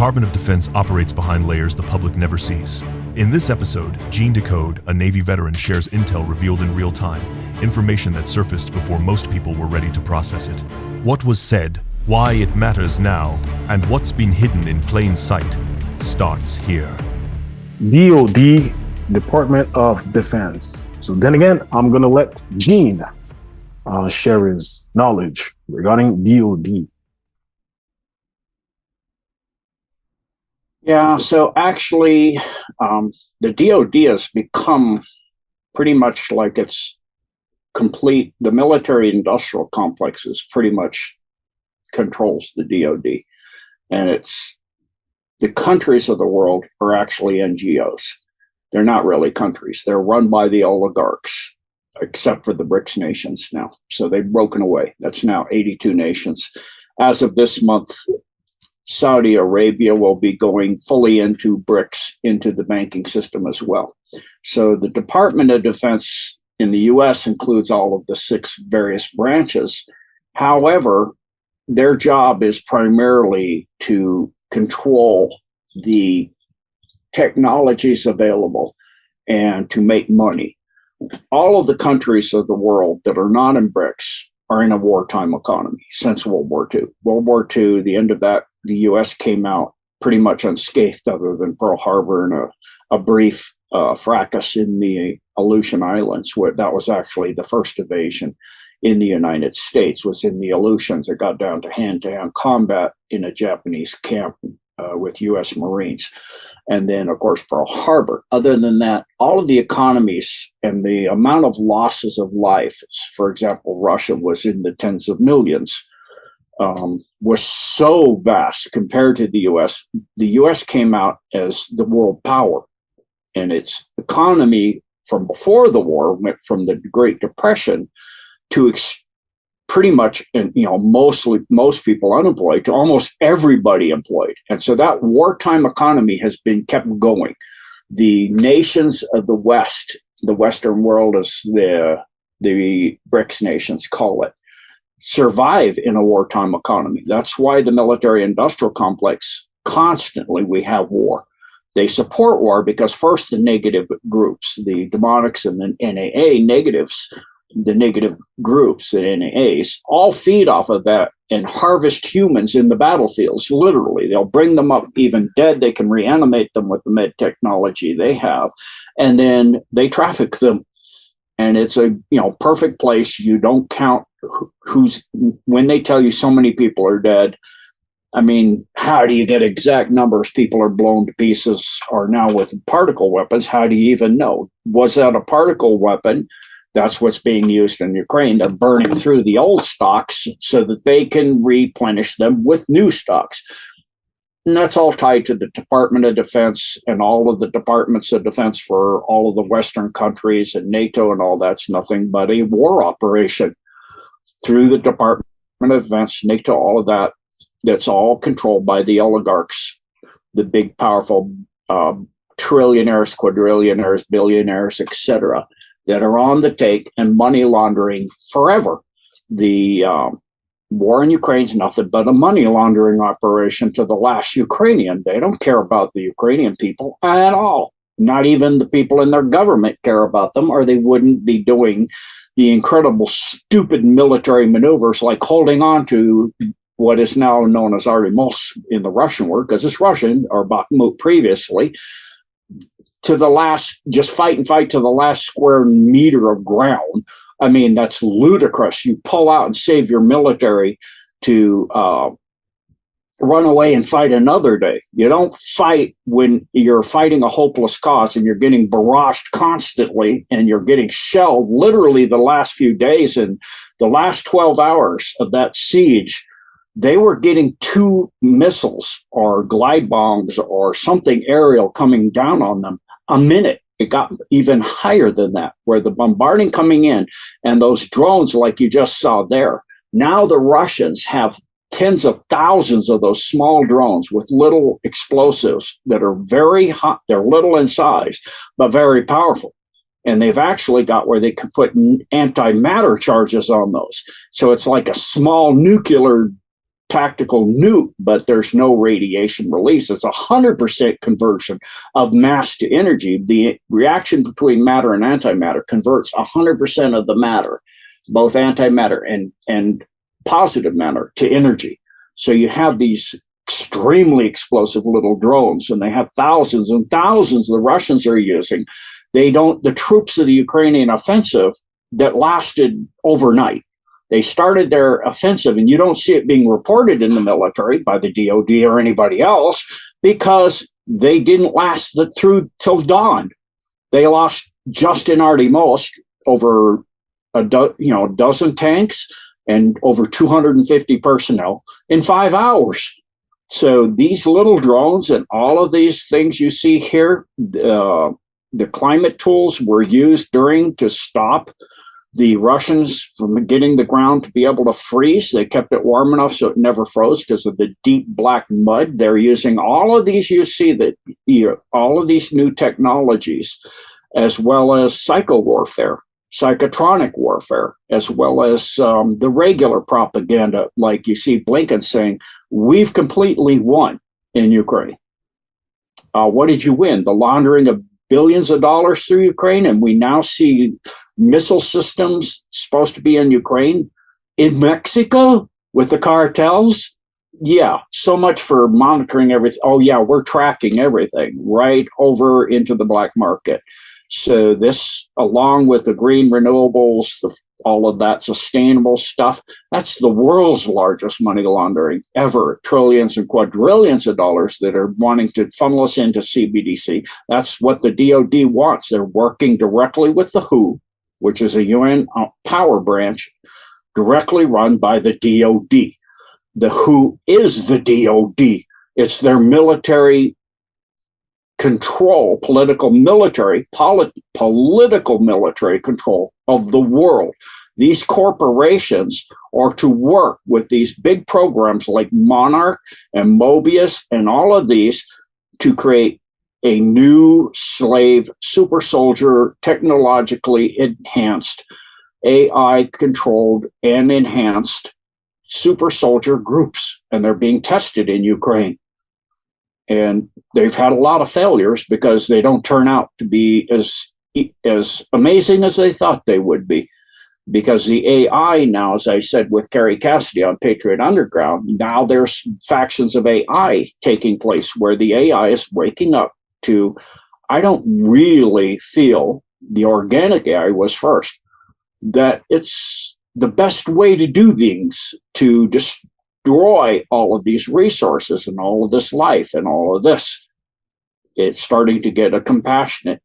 Department of Defense operates behind layers the public never sees. In this episode, Gene Decode, a Navy veteran, shares intel revealed in real time, information that surfaced before most people were ready to process it. What was said, why it matters now, and what's been hidden in plain sight starts here. DOD, Department of Defense. So then again, I'm going to let Gene share his knowledge regarding DOD. Yeah, so actually, the DOD has become pretty much like it's complete. The military-industrial complex is pretty much controls the DOD. And it's the countries of the world are actually NGOs. They're not really countries. They're run by the oligarchs, except for the BRICS nations now. So they've broken away. That's now 82 nations. As of this month, Saudi Arabia will be going fully into BRICS, into the banking system as well. So the Department of Defense in the US includes all of the 6 various branches. However, their job is primarily to control the technologies available and to make money. All of the countries of the world that are not in BRICS are in a wartime economy since World War II. World War II, the end of that, the U.S. came out pretty much unscathed other tn Pearl Harbor and a brief fracas in the Aleutian Islands, where that was actually the first invasion in the United States, was in the Aleutians. It got down to hand-to-hand combat in a Japanese camp with U.S. Marines. And then, of course, Pearl Harbor. Other than that, all of the economies and the amount of losses of life, for example, Russia was in the tens of millions, was so vast compared to the U.S. The U.S. came out as the world power, and its economy from before the war went from the Great Depression to pretty much, and most people unemployed, to almost everybody employed. And so that wartime economy has been kept going. The nations of the West, the Western world, as the BRICS nations call it, survive in a wartime economy. That's why the military-industrial complex, constantly we have war. They support war because first the negative groups, the demonics and the NAA negatives, the negative groups, the NAAs, all feed off of that and harvest humans in the battlefields, literally. They'll bring them up even dead. They can reanimate them with the med technology they have, and then they traffic them. And it's a perfect place. You don't count when they tell you so many people are dead. I mean, how do you get exact numbers? People are blown to pieces, or now with particle weapons, how do you even know? Was that a particle weapon? That's what's being used in Ukraine. They're burning through the old stocks so that they can replenish them with new stocks. And that's all tied to the Department of Defense and all of the departments of defense for all of the Western countries and NATO and all that's nothing but a war operation through the Department of Defense, NATO, all of that. That's all controlled by the oligarchs, the big, powerful trillionaires, quadrillionaires, billionaires, etc., that are on the take and money laundering forever. The war in Ukraine is nothing but a money laundering operation to the last Ukrainian. They don't care about the Ukrainian people at all. Not even the people in their government care about them, or they wouldn't be doing the incredible, stupid military maneuvers like holding on to what is now known as Artemis in the Russian word, because it's Russian, or Bakhmut previously, to the last, just fight and fight to the last square meter of ground. I mean, that's ludicrous. You pull out and save your military to run away and fight another day. You don't fight when you're fighting a hopeless cause and you're getting barraged constantly and you're getting shelled literally the last few days. And the last 12 hours of that siege, they were getting 2 missiles or glide bombs or something aerial coming down on them a minute. It got even higher than that, where the bombarding coming in and those drones like you just saw there. Now the Russians have tens of thousands of those small drones with little explosives that are very hot. They're little in size, but very powerful. And they've actually got where they can put antimatter charges on those. So it's like a small nuclear tactical nuke, but there's no radiation release. It's 100% conversion of mass to energy. The reaction between matter and antimatter converts 100% of the matter, both antimatter and positive matter, to energy. So you have these extremely explosive little drones, and they have thousands and thousands the Russians are using. The troops of the Ukrainian offensive that lasted overnight. They started their offensive, and you don't see it being reported in the military by the DOD or anybody else because they didn't last through till dawn. They lost just in Artemovsk over a dozen tanks and over 250 personnel in 5 hours. So these little drones and all of these things you see here, the climate tools were used to stop the Russians from getting the ground to be able to freeze. They kept it warm enough so it never froze because of the deep black mud. They're using all of these, all of these new technologies, as well as psychowarfare, psychotronic warfare, as well as the regular propaganda, like you see Blinken saying, we've completely won in Ukraine. What did you win? The laundering of billions of dollars through Ukraine, and we now see missile systems supposed to be in Ukraine, in Mexico with the cartels. Yeah, so much for monitoring everything. Oh yeah, we're tracking everything right over into the black market. So this, along with the green renewables, all of that sustainable stuff, that's the world's largest money laundering ever. Trillions and quadrillions of dollars that are wanting to funnel us into CBDC. That's what the DOD wants. They're working directly with the WHO, which is a UN power branch directly run by the DOD. The WHO is the DOD. It's their military control, political military control of the world. These corporations are to work with these big programs like Monarch and Mobius and all of these to create a new slave super soldier, technologically enhanced, AI controlled and enhanced super soldier groups. And they're being tested in Ukraine. And they've had a lot of failures because they don't turn out to be as amazing as they thought they would be. Because the AI now, as I said with Carrie Cassidy on Patriot Underground, now there's factions of AI taking place where the AI is waking up to, I don't really feel the organic AI was first, that it's the best way to do things to destroy all of these resources and all of this life and all of this. It's starting to get a compassionate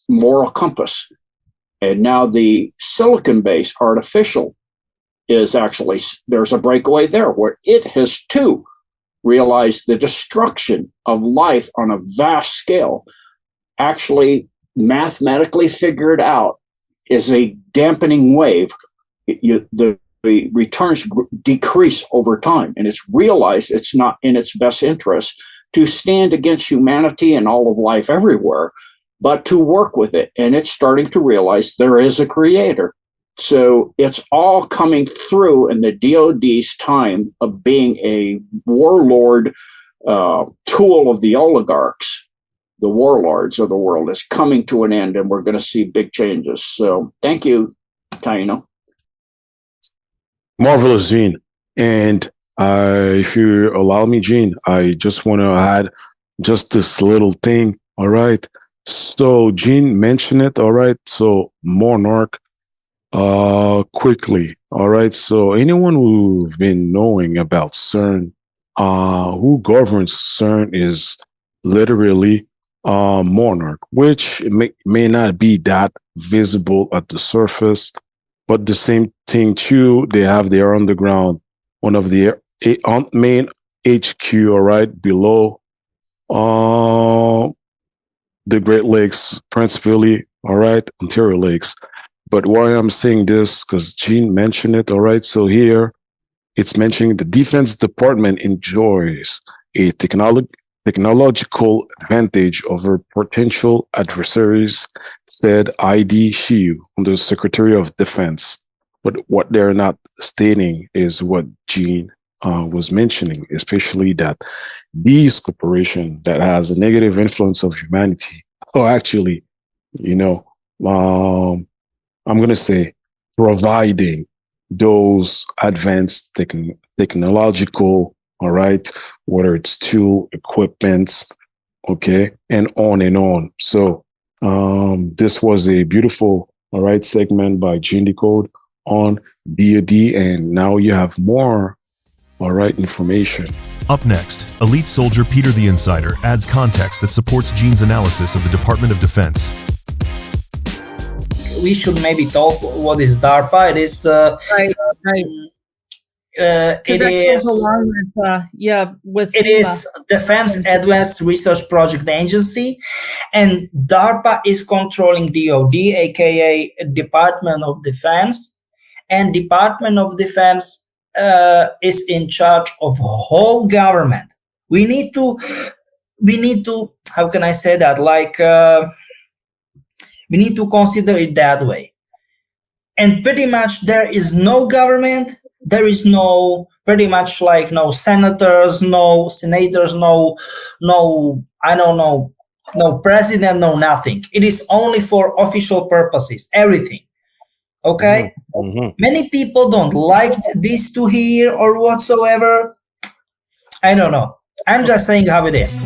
moral compass. And now the silicon-based artificial is actually, there's a breakaway there where it has too realized the destruction of life on a vast scale, actually mathematically figured out is a dampening wave. The returns decrease over time, and it's realized it's not in its best interest to stand against humanity and all of life everywhere, but to work with it. And it's starting to realize there is a creator. So it's all coming through in the DOD's time of being a warlord tool of the oligarchs. The warlords of the world is coming to an end, and we're going to see big changes. So thank you, Taino. Marvelous, Gene. And if you allow me, Gene, I just want to add just this little thing. All right. So Gene mentioned it. All right. So Monarch, quickly. All right. So anyone who've been knowing about CERN, who governs CERN is literally Monarch, which may not be that visible at the surface, but the same thing too, they have their underground, one of the main HQ, all right, below the Great Lakes, principally, all right, Ontario Lakes. But why I'm saying this, because Gene mentioned it, all right, so here it's mentioning the Defense Department enjoys a technological advantage over potential adversaries, said ID Shiu, the Secretary of Defense. But what they're not stating is what Gene was mentioning, especially that these corporations that has a negative influence of humanity are actually, you know, I'm going to say providing those advanced technological, all right, whether it's tool, equipments, okay, and on and on. So this was a beautiful, all right, segment by Gene Decode on DoD, and now you have more, all right, information. Up next, elite soldier Peter the Insider adds context that supports Gene's analysis of the Department of Defense. We should maybe talk what is DARPA. It is right. It is along with it is Defense Advanced Research Project Agency, and DARPA is controlling DoD, aka Department of Defense, and Department of Defense is in charge of whole government. We need to how can I say that, like we need to consider it that way. And pretty much there is no government, there is no, pretty much like no senators, no I don't know, no president, no nothing. It is only for official purposes, everything. Okay? Mm-hmm. Many people don't like this to hear or whatsoever. I don't know. I'm just saying how it is.